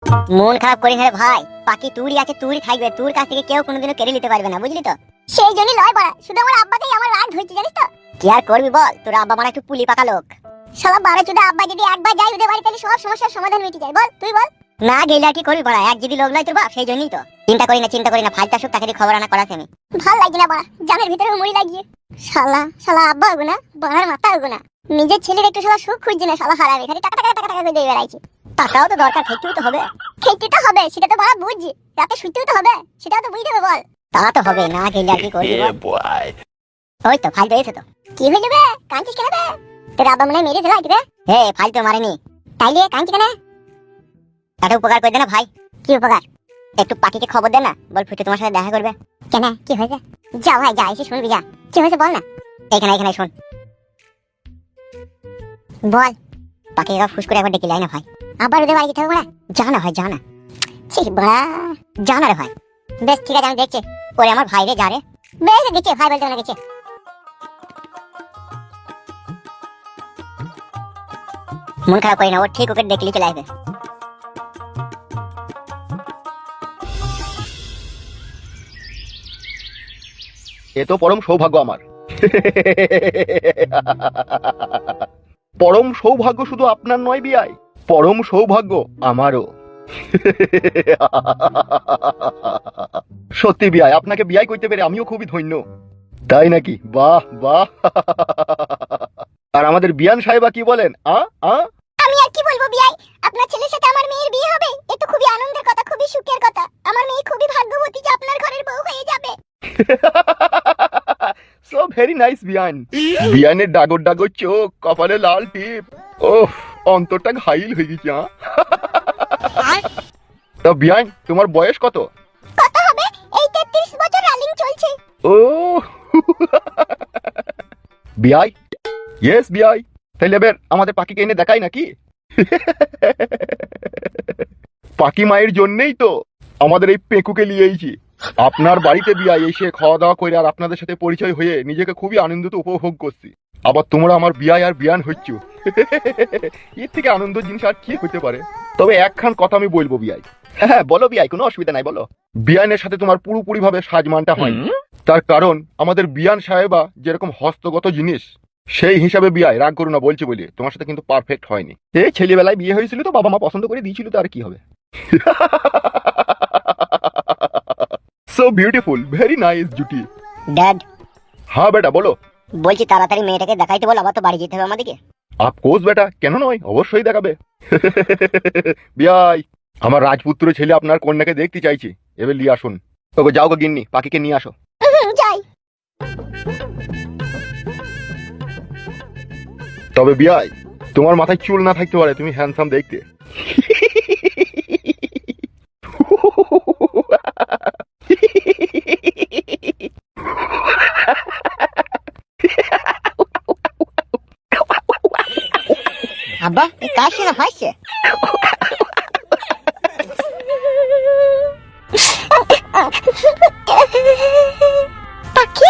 মন খারাপ করিস না রে ভাই, পাখি তুই আছে তুই থাকবে, তোর কাছ থেকে কেউ কোনোদিনও কেড়ে নিতে পারবে না, বুঝলি তো? সেই জন্যই লয় বড়া, শুধু আমার আব্বাকেই আমার রাগ ধরছে জানিস তো। কি আর করবি বল, তোর আব্বা মানে একটু পুলি পাকা লোক। শালা বারো চোদা আব্বা যদি একবার যায় ওদের বাড়ি তাহলে সব সমস্যার সমাধান মিটে যায়। বল তুই বল। না গেলে আর কি করবি বড়া, এক যদি লোক নয় তোর বাপ, সেই জন্যই তো। চিন্তা করি না ফালতু সুখ, তাকে দিয়ে খবর আনা করাছে আমি। ভাল লাগছে না বড়া, জানের ভিতরে মুড়ি লাগিয়ে। শালা শালা আব্বা হবো না, বাড়ার মাথা হবো না। নিজের ছেলের একটু শালা সুখ খুঁজছে না, শালা হারাবে খালি টাকা টাকা টাকা টাকা করে দিয়ে বেড়াইছে। টাকাও তো দরকার, খেতেও তো হবে। খেতে তো হবে, সেটা তো বড়া বুঝছি। রাতে শুতেও তো হবে, সেটাও তো বুঝতে হবে। বল। তা তো হবে, না গেলে আর কি করবি বল। ওই তো ফালতু এসে তো। কি হইল বে, কাঁদছিস কেন বে? তোর আব্বা মনে হয় মেরে দিল আজকে। হে ফালতু মারেনি, তাইলে কাঁদছিস কেন? একটা উপকার করে দে না ভাই। কি উপকার? একটু পাখিকে খবর দে না, বল ফুটে তোমার সাথে দেখা করবে। কেন কি হয়েছে? যা ভাই যা, এসে শুনবি যা। কি হয়েছে বল না। এখানে শোন। বল। পাখিকে ফুস করে একবার ডেকে লাই না ভাই। আবার ওদের বাড়ি যেতে হবে বড়া? যা না ভাই, যা না। ঠিক বড়া। যা না রে ভাই। বেশ ঠিক আছে, আমি দেখছি। ওরে আমার ভাই রে, যা রে। বেশ গেছে, ভাই বলতে না গেছে। মন খারাপ করি না, ও ঠিক ওকে দেখলি চলে আসবে। এ তো পরম সৌভাগ্য আমার। পরম সৌভাগ্য শুধু আপনার নয় বিয়াই, পরম সৌভাগ্য আমারও। সত্যি বিয়াই, আপনাকে বিয়াই করতে পেরে আমিও খুবই ধন্য। তাই নাকি? বাহ বাহ। আর আমাদের বিয়ান সাহেবা কি বলেন? আমি আর কি বলবো বিয়াই, আপনার ছেলের সাথে আমার মেয়ের বিয়ে হবে। এ তো খুবই আনন্দের কথা, খুবই সুখের কথা। আমার মেয়ে খুবই ভাগ্যবতী যে আপনার ঘরের বউ হয়ে যাবে। সো ভেরি নাইস বিয়ান। বিয়ানের ডাগর ডাগর চোখ, কপালে লাল টিপ, ওহ অন্তরটা ঘাইল হয়ে গেছে। তা বিয়ান, তোমার বয়স কত? কত হবে? এই 33 বছর রানিং চলছে। ও বিয়াই, ইয়েস বিয়াই। তাহলে এবার আমাদের পাখিকে এনে দেখাই নাকি? পাখি মায়ের জন্যই তো আমাদের এই পেকুকে নিয়েছি আপনার বাড়িতে বিয়াই, এসে খাওয়া দাওয়া করে আর আপনাদের সাথে পরিচয় হয়ে নিজেকে খুবই আনন্দিত উপভোগ করছি। আবার তোমরা আমার বিয়াই আর বিয়ান হচ্ছ, এর থেকে আনন্দ জিনিস আর কি হতে পারে? তবে একখান কথা আমি বলবো বিয়াই। হ্যাঁ বলো বিয়াই, কোনো অসুবিধা নাই, বলো। বিয়ানের সাথে তোমার পুরোপুরি ভাবে সাজমানটা হয়, তার কারণ আমাদের বিয়ান সাহেবা যেরকম হস্তগত জিনিস, সেই হিসাবে বিয়াই রাগ করো না বলছি বলে তোমার সাথে কিন্তু পারফেক্ট হয়নি। এই ছেলেবেলায় বিয়ে হয়েছিল তো বাবা মা পছন্দ করে দিয়েছিল, তো আর কি হবে। সো বিউটিফুল, ভেরি নাইস জুটি। ড্যাড। হ্যাঁ বেটা বলো। বলছি তাড়াতাড়ি মেয়েটাকে দেখাইতে বল, আবার তো বাড়ি যেতে হবে আমাদেরকে। আফকোর্স বেটা, কেন নয়, অবশ্যই দেখাবে। বিয়াই, আমার রাজপুত্র ছেলে আপনার কন্যাকে দেখতে চাইছি, এবার নিয়ে আসুন। ওকে যাও গো গিন্নি, পাখিকে নিয়ে আসো। যাই। তবে বিয়াই, তোমার মাথায় চুল না থাকতে পারে, তুমি হ্যান্ডসাম দেখতে। আব্বা এই কাশি না হাসছে। পাখি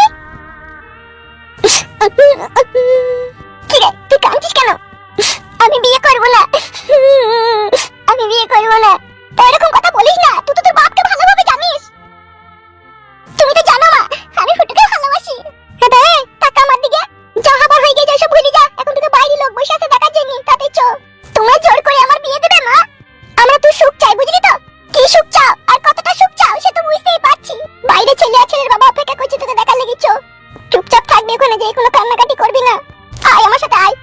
কি রে, তুই কাঁদছিস কেন? আমি বিয়ে করবো না, আমি বিয়ে করবো না। তো এরকম কথা বলিস না, তুই তো তোর বাপকে ভালোভাবে জানিস। তুমি তো জানো মা, আমি ফুটুকে ভালোবাসি। হ্যাঁ টাকা আমার দিকে। যা হবার হয়ে গেছে সব ভুলে যা, এখন তোকে বাইরে লোক বসে আছে দেখার জন্য, তাতে চো। তোমরা জোর করে আমার বিয়ে দেবে মা? আমরা তো সুখ চাই, বুঝলি তো? কি সুখ চাও আর কতটা সুখ চাও সে তো বুঝতেই পারছি। বাইরে ছেলে আর ছেলের বাবা অপেক্ষা করছে তোকে দেখার লেগে। চো, চুপচাপ থাকবি ওখানে, যে কোনো কান্নাকাটি করবি না। আয় আমার সাথে আয়।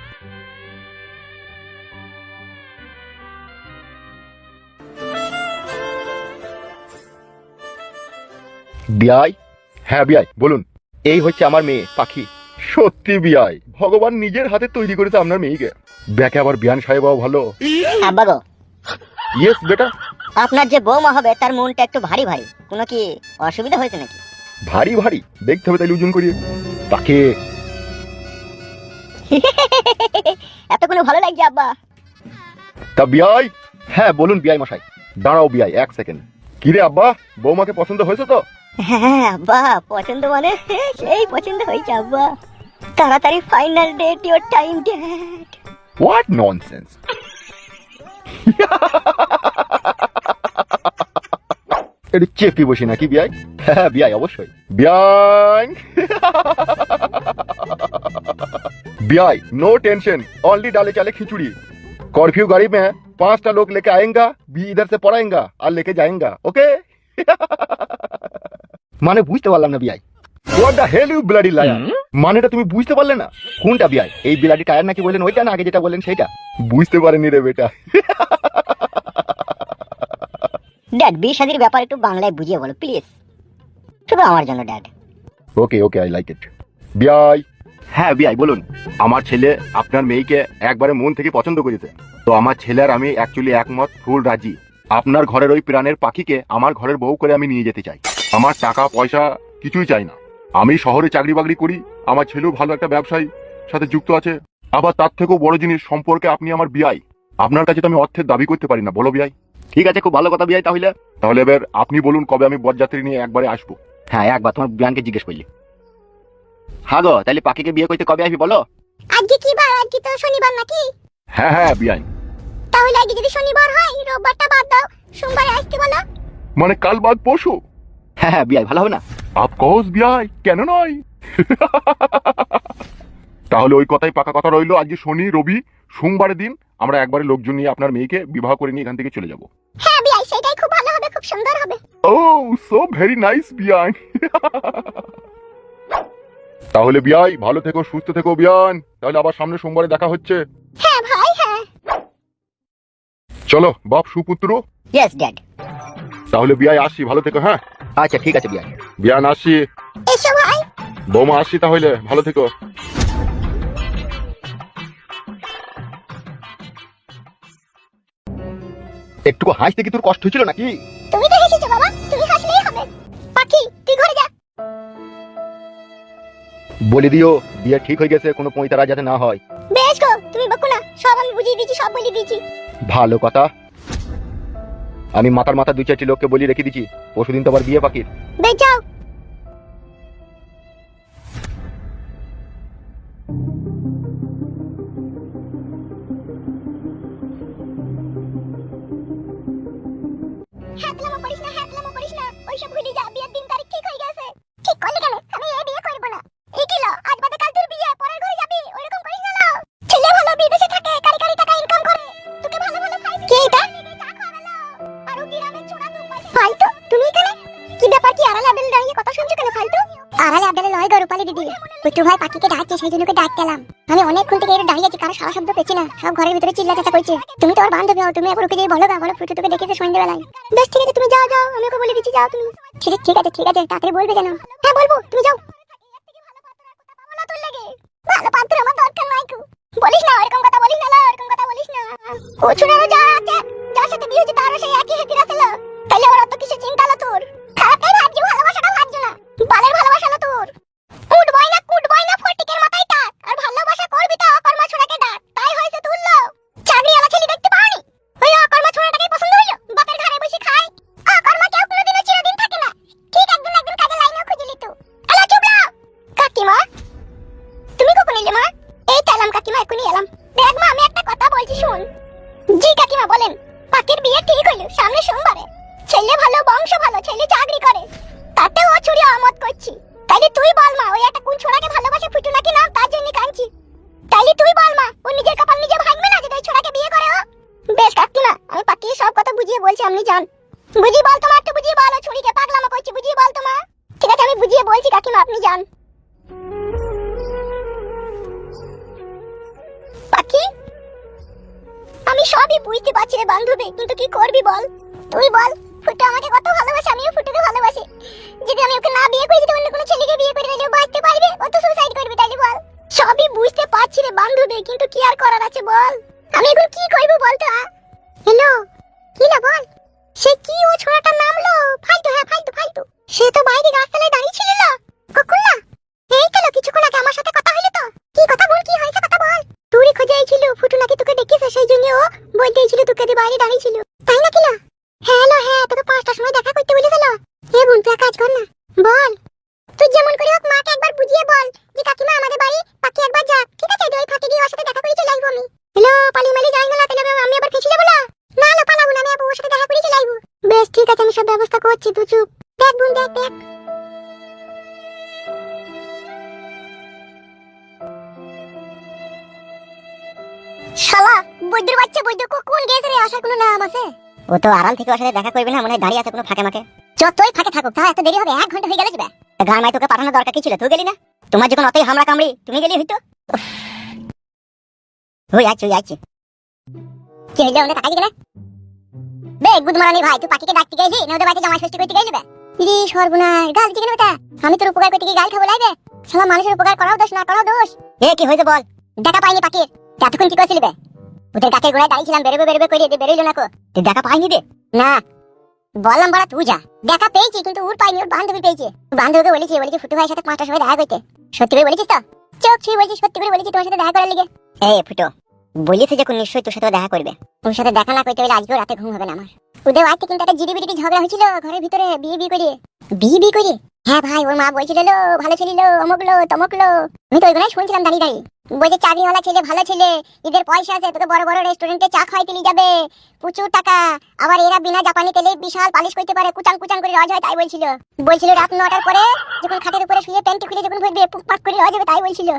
বিয়াই, হ্যাঁ বিয়াই বলুন। এই হচ্ছে আমার মেয়ে পাখি। সত্যি বিয়াই, ভগবান নিজের হাতে তৈরি করেছে আপনার মেয়েকে। দেখে আবার বিয়ান সাহেবাও ভালো। আব্বা গো, ইয়েস বেটা। আপনার যে বৌমা হবে তার মনটা একটু ভারী ভারী, কোনো কি অসুবিধা হয়েছে নাকি? ভারী ভারী দেখতে হবে, তাইলে ওজন করিয়ে তাকে। এত কোনো ভালো লাগছে আব্বা। তা বিয়াই, হ্যাঁ বলুন বিয়াই মশাই। দাঁড়াও বিয়াই, এক সেকেন্ড। কিরে আব্বা, বৌমাকে পছন্দ হয়েছে তো? হ্যাঁ আব্বা, পছন্দ মানে সেই পছন্দ হয়েছে আব্বা। তাড়াতাড়ি final date, your time date. What nonsense. একটু চেপি বসি নাকি বিয়াই? হ্যাঁ বিয়াই, অবশ্যই বিয়াই। बियाई नो टेंशन, ओनली डाले चाले खिचड़ी। कर्फ्यू गाड़ी में 5टा लोग लेके आएगा, बी इधर से पढ़ाएगा और लेके जाएगा, ओके? মানে বুঝতে পারলাম না বিয়াই। What the hell you bloody liar, মানেটা তুমি বুঝতে পারলে না? কোনটা বিয়াই? এই ব্লাডি টায়ার নাকি বললেন ওইটা, না আগে যেটা বললেন সেটা? বুঝতে পারেনি রে বেটা। ড্যাড, বিয়ে শাদির ব্যাপার একটু বাংলায় বুঝিয়ে বলো প্লিজ, শুধু আমার জন্য dad. Okay okay, I like it. বিয়াই। হ্যাঁ বিয়াই বলুন। আমার ছেলে আপনার মেয়েকে একবারে মন থেকে পছন্দ করেছে, তো আমার ছেলে আর আমি অ্যাকচুয়ালি একমত, ফুল রাজি। আপনার ঘরের ওই প্রাণের পাখিকে আমার ঘরের বউ করে আমি নিয়ে যেতে চাই। আমার টাকা পয়সা কিছুই চাই না। আমি শহরে চাকরি বাকরি করি, আমার ছেলেও ভালো একটা ব্যবসায়ী সাথে যুক্ত আছে। আবার তার থেকেও বড় জিনিস সম্পর্কে আপনি আমার বিয়াই। আপনার কাছে তো আমি অর্থের দাবি করতে পারি না, বলো বিয়াই? ঠিক আছে, খুব ভালো কথা বিয়াই। তাহলে এবার আপনি বলুন কবে আমি বরযাত্রী নিয়ে একবারে আসবো? হ্যাঁ, একবার তোমার বিয়ানকে জিজ্ঞেস করলি। হ্যাঁ গো, তাহলে পাখিকে বিয়ে করতে কবে আসবি বলো? আজকে কি বার? আজকে তো শনিবার নাকি? হ্যাঁ হ্যাঁ বিয়াই। তাহলে আজকে যদি শনিবার হয়, রোববারটা বাদ দাও, সোমবারে আসতে বলো। মানে কাল বাদ পরশু? হ্যাঁ হ্যাঁ বিয়াই, ভালো হবে না? অফকোর্স বিয়াই, কেন নয়? তাহলে ওই কথাই পাকা কথা রইলো, আজকে শনি রবি সোমবারের দিন আমরা একবারে লোকজন নিয়ে আপনার মেয়েকে বিবাহ করে নিয়ে এখান থেকে চলে যাব। হ্যাঁ বিয়াই, সেটাই খুব ভালো হবে, খুব সুন্দর হবে। ও সো ভেরি নাইস বিয়াই। তাহলে বিয়াই ভালো থেকো, সুস্থ থেকো বিয়ান। তাহলে আবার সামনে সোমবারে দেখা হচ্ছে। হ্যাঁ ভাই, হ্যাঁ। চলো বাপ সুপুত্র। Yes dad. তাহলে বিয়াই আসি, ভালো থেকো। হ্যাঁ আচ্ছা ঠিক আছে বিয়াই। বিয়ান আসি। এসো ভাই। বৌমা আসি, তাহলে ভালো থেকো। একটু হাসতে কি তোর কষ্ট হয়েছিল নাকি? তুমি তো হেসেছো বাবা, তুমি হাসলেই হবে। পাখি, তুই ঘরে যা। বলে দিও বিয়ে ঠিক হয়ে গেছে, কোনো পঁয়তারা যাতে না হয়। বেশ গো, তুমি বকো না, সব আমি বুঝিয়ে দিয়েছি, সব বলে দিয়েছি। ভালো কথা। আমি মাথা 2-4টি লোককে বলি রেখে দিচ্ছি, পরশুদিন তো আবার বিয়ে পাখির। বেশ যাও। হ্যাতলামো করিস না, ওইসব ভুলে যা, বিয়ের দিন তারিখ ঠিক হয়ে গেছে। ঠিক করলি কেন? আমি এই বিয়ে করব না। এই কি লো, আজ বাদে কাল তোর বিয়ে, পরের ঘরে যাবি, ওইরকম করিস না লো। ছেলে ভালো বিদেশে থাকে, কারি কারি টাকা ইনকাম করে, তোকে ভালো ভালো খাই কে এটা? আর ও গ্রামে ছোড়া দুধ পায়। ফালতু, তুমি এখানে কি ব্যাপার? কি আড়ালে আবদালে দাঁড়িয়ে কথা শুনছো কেন ফালতু? আড়ালে আবদালে লয় গো রূপালী দিদি, পুটু ভাই পাখিকে ডাকছে, সেই জন্য ওকে ডাকতে এলাম। আমি অনেকক্ষণ থেকে এর দাঁড়িয়ে আছি, কারো সারা শব্দ পেছি না, সব ঘরের ভিতরে চিল্লা চাচা করছে। তুমি তো ওর বান্ধবী হও, তুমি একবার ওকে গিয়ে বলো গা, বলো ফুটু তোকে ডেকেছে সন্ধ্যাবেলায়। বেশ ঠিক আছে, তুমি যাও যাও, আমি ওকে বলে দিচ্ছি, যাও তুমি। ঠিক আছে তাড়াতাড়ি বলবে যেন। হ্যাঁ বলবো, তুমি যাও। ভালো পাত্র আমার দরকার নাই কু। বলিস না এরকম কথা, বলিস না লো, এরকম কথা বলিস না। ও ছুড়ারও যা আছে, যার সাথে বিয়ে হচ্ছে তারও সেই একই হেতির আছে লো। তাইলে আবার অত কিসের চিন্তা লো তোর? খারাপই ভাবছি, ভালোবাসাটা ভাবছো না। বালের ভালোবাসা লো তোর। কুটবই না ফটিকের মাথায় টাক, আর ভালোবাসা করবি তো অকর্মা ছোড়াকে ডাক, তাই হয়েছে তোর লো। চাকরিওয়ালা ছেলে দেখতে পাওনি? ওই অকর্মা ছোড়াটাকে পছন্দ হইলো, বাপের ঘরে বসে খায়। অকর্মা কেউ কোনোদিনও চিরদিন থাকে না, ঠিক একদিন কাজে লাইনেও খুঁজে নিত। এলা চুপ লাও। কাকিমা, তুমি কখন এলে মা? এই তো এলাম কাকিমা, এখনই এলাম। দেখ মা, আমি একটা কথা বলছি শোন। জি কাকিমা বলেন। পাখির বিয়ে ঠিক হইলো সামনে সোমবারে। ছেলে ভালো, বংশ ভালো, ছেলে চাকরি করে, তাতে ও ছুরি আমত করছি। তাইলে তুই বল মা, ওই একটা কোন ছোড়াকে ভালোবাসে ফুটু নাকি না, তার জন্য কাঁদছি। তাইলে তুই বল মা, ও নিজের কপাল নিজে ভাঙবে না যদি ওই ছোড়াকে বিয়ে করে ও? বেশ কাকিমা, আমি পাখির সব কথা বুঝিয়ে বলছি, আপনি যান। বুঝিয়ে বল তোমার, একটু বুঝিয়ে বল, ও ছুরিকে পাগলামো করছি, বুঝিয়ে বল তোমার। ঠিক আছে, আমি বুঝিয়ে বলছি কাকিমা, আপনি যান। পাখি, আমি সবই বুঝতে পারছি রে বান্ধবী, কিন্তু কি করবি বল? তুই বল, ফুটু আমাকে কত ভালোবাসে, আমিও ফুটুকে ভালোবাসি। যদি আমি ওকে না বিয়ে করি, যদি অন্য কোনো ছেলেকে বিয়ে করে নিলে বাঁচতে পারবে? ও তো সুসাইড করবে, তাইলে বল। সবই বুঝতে পারছি রে বান্ধবী, কিন্তু কি আর করার আছে বল? আমি এখন কি করব বল তো? হ্যালো, কি না বল? সে কি ও ছোড়াটার নাম লো ফালতু? হ্যাঁ ফালতু। সে তো বাইরে রাস্তায় দাঁড়িয়ে ছিল না কখন না? এই তো কিছুক্ষণ আগে আমার সাথে কথা হলো তো। কি কথা বল, কি হয়েছে কথা বল। তুই খোঁজে আইছিল, ফুটু নাকি তোকে ডেকেছে, সেই জন্য ও বলতে আইছিল তোকে দিয়ে বাইরে দাঁড়িয়ে ছিল, তাই নাকি না? হ্যাঁ, তোকে 5টার সময় দেখা করতে বলেছিল। হে বোন, তুই কাজ কর না, বল। তুই যেমন করে হোক মাকে একবার বুঝিয়ে বল যে কাকিমা আমাদের বাড়ি পাখি একবার যাক, ঠিক আছে? ওই ফাঁকে গিয়ে ওর সাথে দেখা করে চলে আসবো আমি। হ্যালো, পালিয়ে মালিয়ে যাই না, তাহলে আমি আবার ফেঁসে যাবো না। না লো, পালাবো না, আমি ওর সাথে দেখা বেশ ঠিক আছে, আমি সব ব্যবস্থা করছি, তুই চুপ। দেখ বোন, দেখ দেখ। শালা বৈদ্যুর বাচ্চা, বৈদ্য কোন গেছে রে? আসার কোনো নাম আছে? ও তো আড়াল থেকে ওর সাথে দেখা করবে না, মনে হয় দাঁড়িয়ে আছে কোনো ফাঁকে মাকে। যতই ফাঁকে থাকুক, তা এত দেরি হবে? 1 ঘন্টা হয়ে গেল যাবে। গান মাই তোকে পাঠানোর দরকার কি ছিল? তুই গেলি না? তোমার যখন অতই হামলা কামড়ি, তুমি গেলি হইতো। ওই আছি। কি হইলো? ওনে তাকাই গেলে বে গুদমারানি ভাই, তুই পাখিকে ডাকতে গেলি না ওদের বাড়িতে জামাই ষষ্ঠী করতে গেলি? ইরে সর্বনাশ, গাল দিকে বেটা। আমি তোর উপকার করতে গিয়ে গাল খাবো লাইবে? শালা মানুষের উপকার করাও দোষ, না করাও দোষ। এ কি হয়েছে বল? দেখা পাইনি পাখির। এতক্ষণ কি করছিলি বে? ওদের গাছের গোড়ায় দাঁড়িয়েছিলাম, বেরোবে করে বেরোইলো না কো। তুই দেখা পাইনি দে? না বললাম বড়া, তুই যা। দেখা পেয়েছি কিন্তু ওর পাইনি, ওর বান্ধবী পেয়েছে। বান্ধবীকে বলেছি ফুটু ভাইয়ের সাথে 5টার সময় দেখা করতে। সত্যি করে বলেছিস তো? চোখ ছুঁয়ে বলছিস, সত্যি করে বলেছি তোমার সাথে দেখা করার লিগে। এ ফুটো, বলিস যখন নিশ্চয়ই তোর সাথে দেখা করবে। ওর সাথে দেখা না করতে হলে আজকেও রাতে ঘুম হবে না আমার। ওদের বাড়িতে কিন্তু একটা জিডিবিডি ঝগড়া হয়েছিল ঘরের ভিতরে, বিয়ে করে। হ্যাঁ ভাই, ওর মা বলছিল লো ভালো ছেলে লো, অমুকলো তমকলো। আমি তো ওইগুলাই শুনছিলাম দাঁড়িয়ে। বলছে চাকরিওয়ালা ছেলে, ভালো ছেলে, এদের পয়সা আছে, তোকে বড় বড় রেস্টুরেন্টে চা খাইতে নিয়ে যাবে, প্রচুর টাকা। আবার এরা বিনা জাপানি তেলে বিশাল পালিশ করতে পারে, কুচাং করে রজ হয়, তাই বলছিল রাত 9টার পরে যখন খাটের উপরে শুয়ে প্যান্ট খুলে যখন ভরবে, পাক করে রজ হবে, তাই বলছিল।